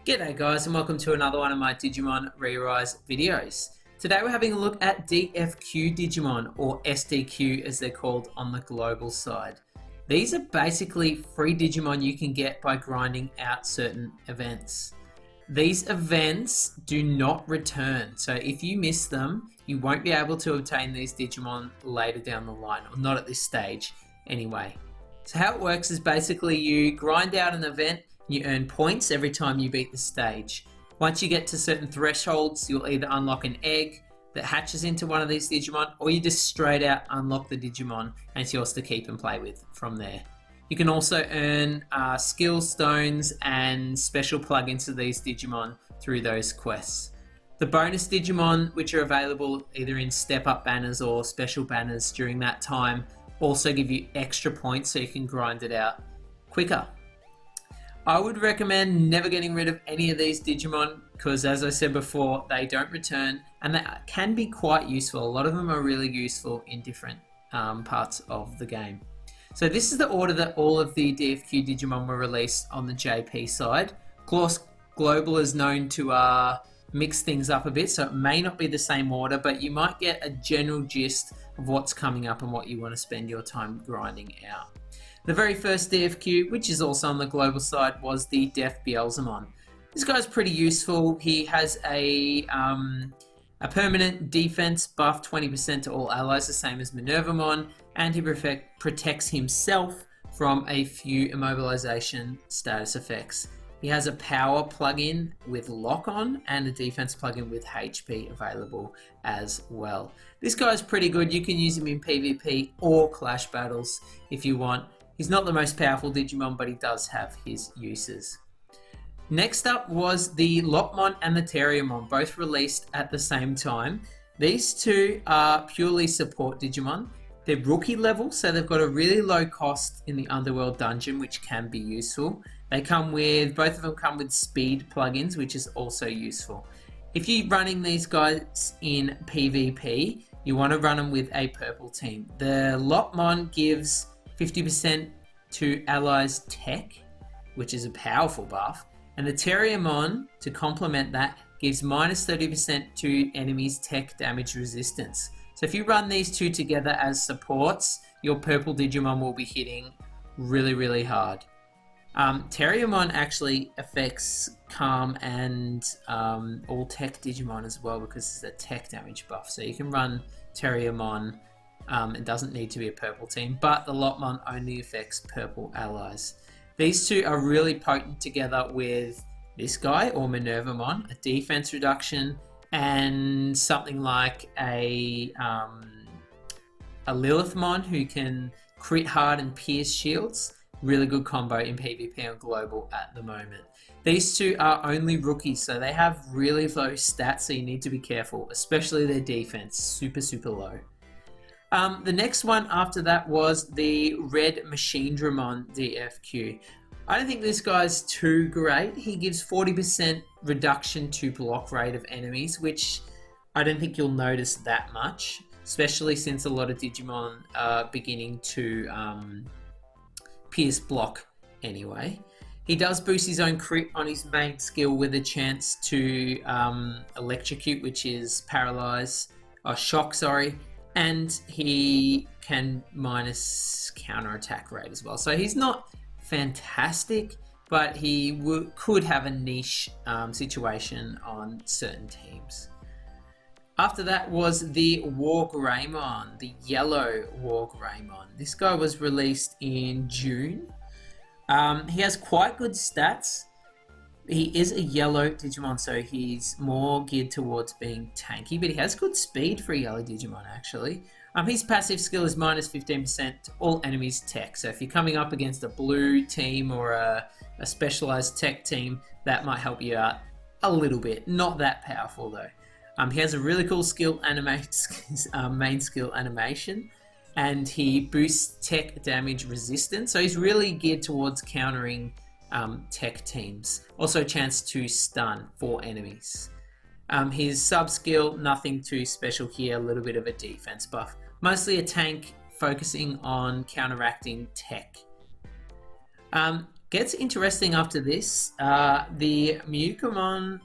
G'day guys and welcome to another one of my Digimon ReArise videos. Today we're having a look at DFQ Digimon, or SDQ as they're called on the global side. These are basically free Digimon you can get by grinding out certain events. These events do not return, so if you miss them, you won't be able to obtain these Digimon later down the line, or not at this stage anyway. So how it works is basically you grind out an event. You earn points every time you beat the stage. Once you get to certain thresholds, you'll either unlock an egg that hatches into one of these Digimon, or you just straight out unlock the Digimon and it's yours to keep and play with from there. You can also earn skill stones and special plugins to these Digimon through those quests. The bonus Digimon, which are available either in step-up banners or special banners during that time, also give you extra points so you can grind it out quicker. I would recommend never getting rid of any of these Digimon because, as I said before, they don't return and they can be quite useful. A lot of them are really useful in different parts of the game. So this is the order that all of the DFQ Digimon were released on the JP side. Of course, Global is known to mix things up a bit, so it may not be the same order, but you might get a general gist of what's coming up and what you want to spend your time grinding out. The very first DFQ, which is also on the global side, was the Deaf Beelzemon. This guy's pretty useful. He has a permanent defense buff, 20% to all allies, the same as Minervamon, and he protects himself from a few immobilization status effects. He has a power plugin with lock-on and a defense plugin with HP available as well. This guy's pretty good. You can use him in PvP or Clash battles if you want. He's not the most powerful Digimon, but he does have his uses. Next up was the Lopmon and the Terriermon, both released at the same time. These two are purely support Digimon. They're rookie level, so they've got a really low cost in the Underworld Dungeon, which can be useful. Both of them come with speed plugins, which is also useful. If you're running these guys in PvP, you want to run them with a purple team. The Lopmon gives 50% to allies tech, which is a powerful buff, and the Terriermon, to complement that, gives minus 30% to enemies tech damage resistance. So if you run these two together as supports, your purple Digimon will be hitting really, really hard. Terriermon actually affects Calm and all tech Digimon as well because it's a tech damage buff. So you can run Terriermon. It doesn't need to be a purple team, but the Lopmon only affects purple allies. These two are really potent together with this guy, or Minervamon, a defense reduction, and something like a Lilithmon who can crit hard and pierce shields. Really good combo in PvP and Global at the moment. These two are only rookies, so they have really low stats, so you need to be careful, especially their defense, super, super low. The next one after that was the Red Machinedramon DFQ. I don't think this guy's too great. He gives 40% reduction to block rate of enemies, which I don't think you'll notice that much, especially since a lot of Digimon are beginning to pierce block anyway. He does boost his own crit on his main skill with a chance to electrocute, which is paralyze, or shock, sorry. And he can minus counter-attack rate as well. So he's not fantastic, but he could have a niche situation on certain teams. After that was the Warframe, the yellow Warframe. This guy was released in June. He has quite good stats. He is a yellow Digimon, so he's more geared towards being tanky, but he has good speed for a yellow Digimon, actually. His passive skill is minus 15% to all enemies tech, so if you're coming up against a blue team or a specialized tech team, that might help you out a little bit. Not that powerful, though. He has a really cool skill main skill animation, and he boosts tech damage resistance, so he's really geared towards countering tech teams. Also a chance to stun for enemies. His sub skill, nothing too special here, a little bit of a defense buff. Mostly a tank focusing on counteracting tech. Gets interesting after this. The Mewkumon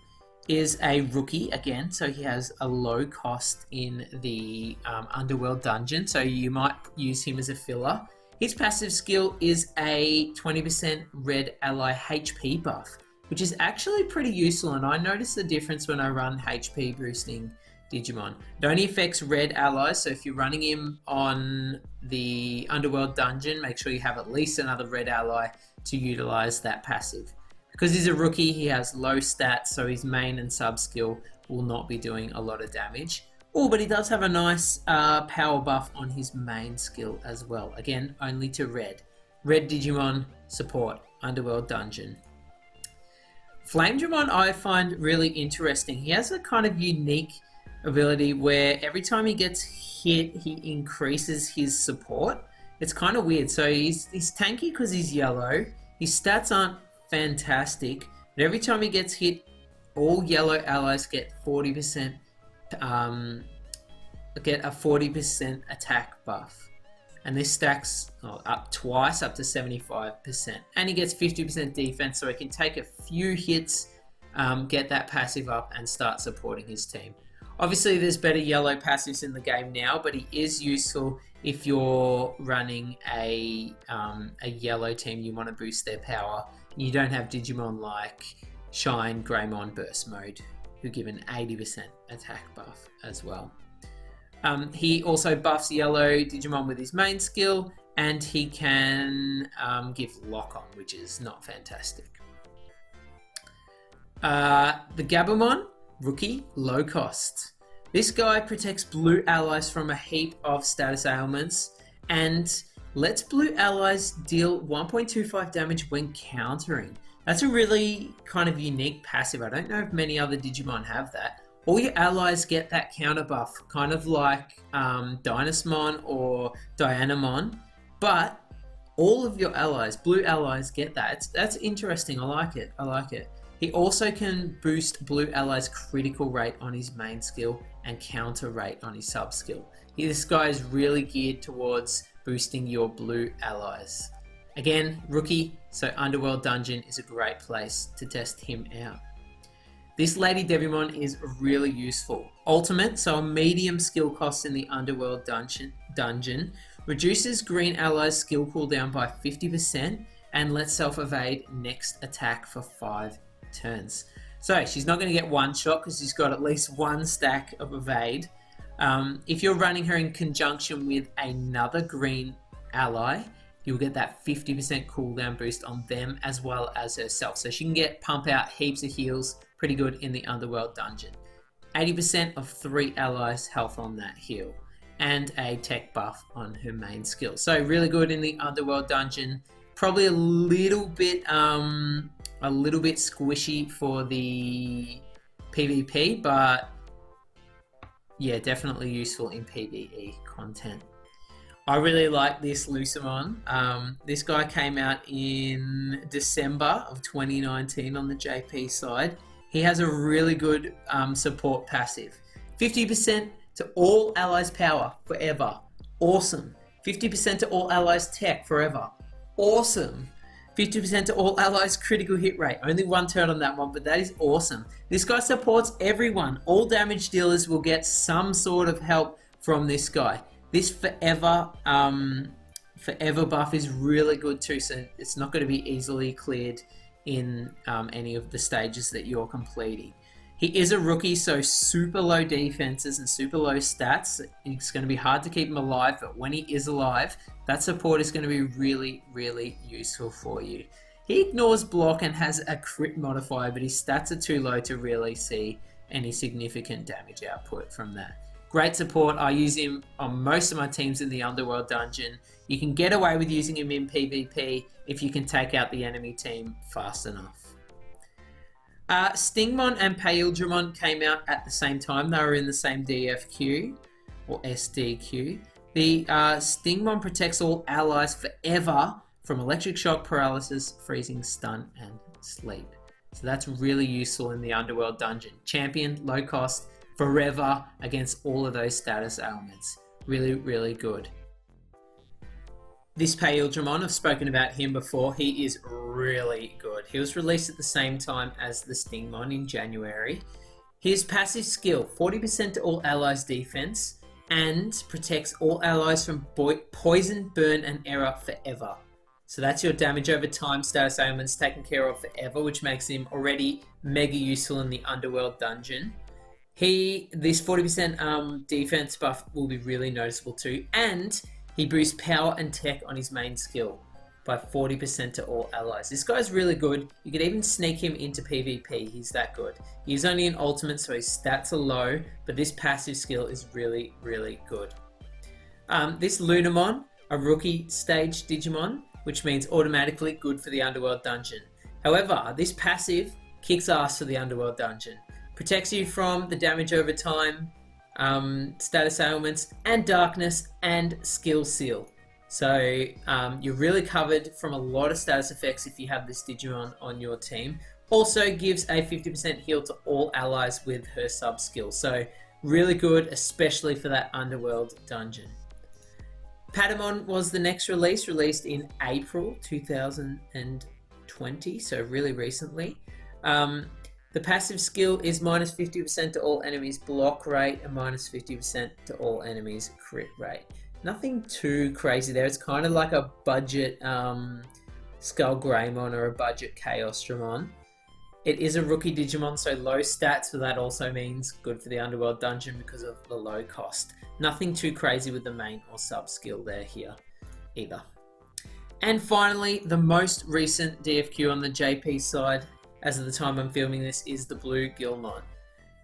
is a rookie again, so he has a low cost in the Underworld Dungeon, so you might use him as a filler. His passive skill is a 20% red ally HP buff, which is actually pretty useful, and I notice the difference when I run HP boosting Digimon. It only affects red allies, so if you're running him on the Underworld Dungeon, make sure you have at least another red ally to utilize that passive. Because he's a rookie, he has low stats, so his main and sub skill will not be doing a lot of damage. Oh, but he does have a nice power buff on his main skill as well. Again, only to red. Red Digimon support, Underworld Dungeon. Flamedramon I find really interesting. He has a kind of unique ability where every time he gets hit, he increases his support. It's kind of weird. So he's tanky because he's yellow. His stats aren't fantastic, but every time he gets hit, all yellow allies get 40%. Get a 40% attack buff, and this stacks up twice, up to 75%. And he gets 50% defense, so he can take a few hits, get that passive up, and start supporting his team. Obviously, there's better yellow passives in the game now, but he is useful if you're running a yellow team. You want to boost their power. You don't have Digimon like Shine, Greymon, Burst Mode, who give an 80% attack buff as well. He also buffs yellow Digimon with his main skill, and he can give lock on, which is not fantastic. The Gabumon, rookie, low cost. This guy protects blue allies from a heap of status ailments and lets blue allies deal 1.25 damage when countering. That's a really kind of unique passive. I don't know if many other Digimon have that. All your allies get that counter buff, kind of like Dynasmon or Dianamon, but all of your allies, blue allies, get that. That's interesting. I like it. I like it. He also can boost blue allies' critical rate on his main skill and counter rate on his sub skill. This guy is really geared towards boosting your blue allies. Again, rookie, so Underworld Dungeon is a great place to test him out. This Lady Devimon is really useful. Ultimate, so a medium skill cost in the Underworld Dungeon, reduces green allies' skill cooldown by 50% and lets self-evade next attack for 5 turns. So she's not going to get one shot because she's got at least one stack of evade. If you're running her in conjunction with another green ally, you'll get that 50% cooldown boost on them as well as herself. So she can pump out heaps of heals, pretty good in the Underworld Dungeon. 80% of 3 allies' health on that heal, and a tech buff on her main skill. So really good in the Underworld Dungeon. Probably a little bit squishy for the PvP, but yeah, definitely useful in PvE content. I really like this Lucamon. This guy came out in December of 2019 on the JP side. He has a really good support passive. 50% to all allies power forever. Awesome. 50% to all allies tech forever. Awesome. 50% to all allies critical hit rate. Only one turn on that one, but that is awesome. This guy supports everyone. All damage dealers will get some sort of help from this guy. This forever buff is really good too, so it's not going to be easily cleared in any of the stages that you're completing. He is a rookie, so super low defenses and super low stats. It's going to be hard to keep him alive, but when he is alive, that support is going to be really, really useful for you. He ignores block and has a crit modifier, but his stats are too low to really see any significant damage output from that. Great support. I use him on most of my teams in the Underworld Dungeon. You can get away with using him in PvP if you can take out the enemy team fast enough. Stingmon and Paildramon came out at the same time. They were in the same DFQ or SDQ. The Stingmon protects all allies forever from electric shock, paralysis, freezing, stun, and sleep. So that's really useful in the Underworld Dungeon. Champion, low cost, forever against all of those status ailments. Really, really good. This Paildramon, I've spoken about him before. He is really good. He was released at the same time as the Stingmon in January. His passive skill, 40% to all allies defense, and protects all allies from poison, burn, and error forever. So that's your damage over time status ailments taken care of forever, which makes him already mega useful in the Underworld Dungeon. This 40% defense buff will be really noticeable too, and he boosts power and tech on his main skill by 40% to all allies. This guy's really good. You could even sneak him into PvP. He's that good. He's only an ultimate, so his stats are low, but this passive skill is really, really good. This Lunamon, a rookie stage Digimon, which means automatically good for the Underworld Dungeon. However, this passive kicks ass for the Underworld Dungeon. Protects you from the damage over time, status ailments, and darkness, and skill seal. So you're really covered from a lot of status effects if you have this Digimon on your team. Also gives a 50% heal to all allies with her sub skill. So really good, especially for that Underworld Dungeon. Patamon was the next release, released in April 2020, so really recently. The passive skill is minus 50% to all enemies block rate and minus 50% to all enemies crit rate. Nothing too crazy there. It's kind of like a budget Skull Greymon or a budget Chaos Dramon. It is a rookie Digimon, so low stats, but that also means good for the Underworld Dungeon because of the low cost. Nothing too crazy with the main or sub skill there here either. And finally, the most recent DFQ on the JP side, as of the time I'm filming this, is the Blue Gilmon.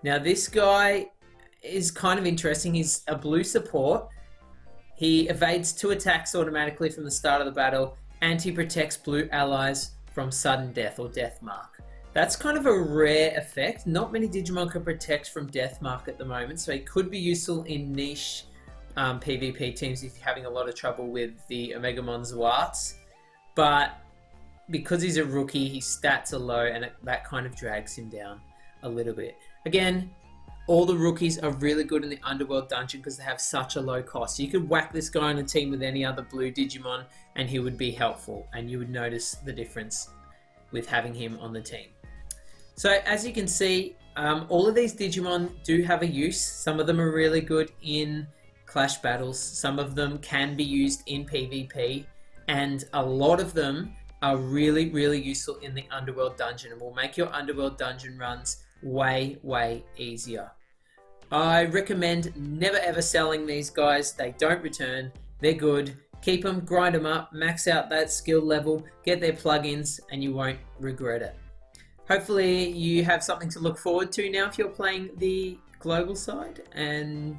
Now this guy is kind of interesting. He's a blue support. He evades 2 attacks automatically from the start of the battle, and he protects blue allies from sudden death or death mark. That's kind of a rare effect. Not many Digimon can protect from death mark at the moment, so he could be useful in niche PvP teams if you're having a lot of trouble with the Omegamon Zwats. But because he's a rookie, his stats are low, and that kind of drags him down a little bit. Again, all the rookies are really good in the Underworld Dungeon because they have such a low cost. So you could whack this guy on a team with any other blue Digimon and he would be helpful, and you would notice the difference with having him on the team. So as you can see, all of these Digimon do have a use. Some of them are really good in clash battles. Some of them can be used in PvP, and a lot of them are really, really useful in the Underworld Dungeon and will make your Underworld Dungeon runs way, way easier. I recommend never ever selling these guys. They don't return. They're good. Keep them, grind them up, max out that skill level, get their plugins, and you won't regret it. Hopefully you have something to look forward to now if you're playing the global side. And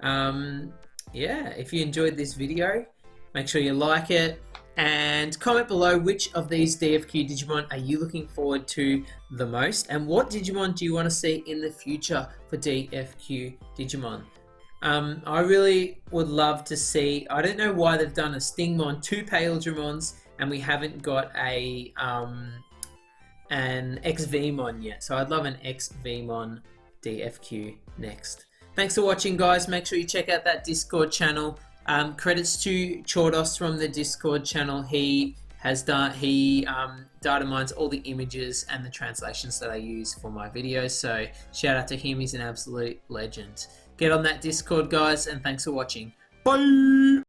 yeah, if you enjoyed this video, make sure you like it and comment below which of these DFQ Digimon are you looking forward to the most, and what Digimon do you want to see in the future for DFQ Digimon. I really would love to see, I don't know why they've done a Stingmon, 2 Paildramons, and we haven't got an XVmon yet. So I'd love an XVmon DFQ next. Thanks for watching, guys. Make sure you check out that Discord channel. Credits to Chordos from the Discord channel. He data mines all the images and the translations that I use for my videos. So shout out to him. He's an absolute legend. Get on that Discord, guys, and thanks for watching. Bye!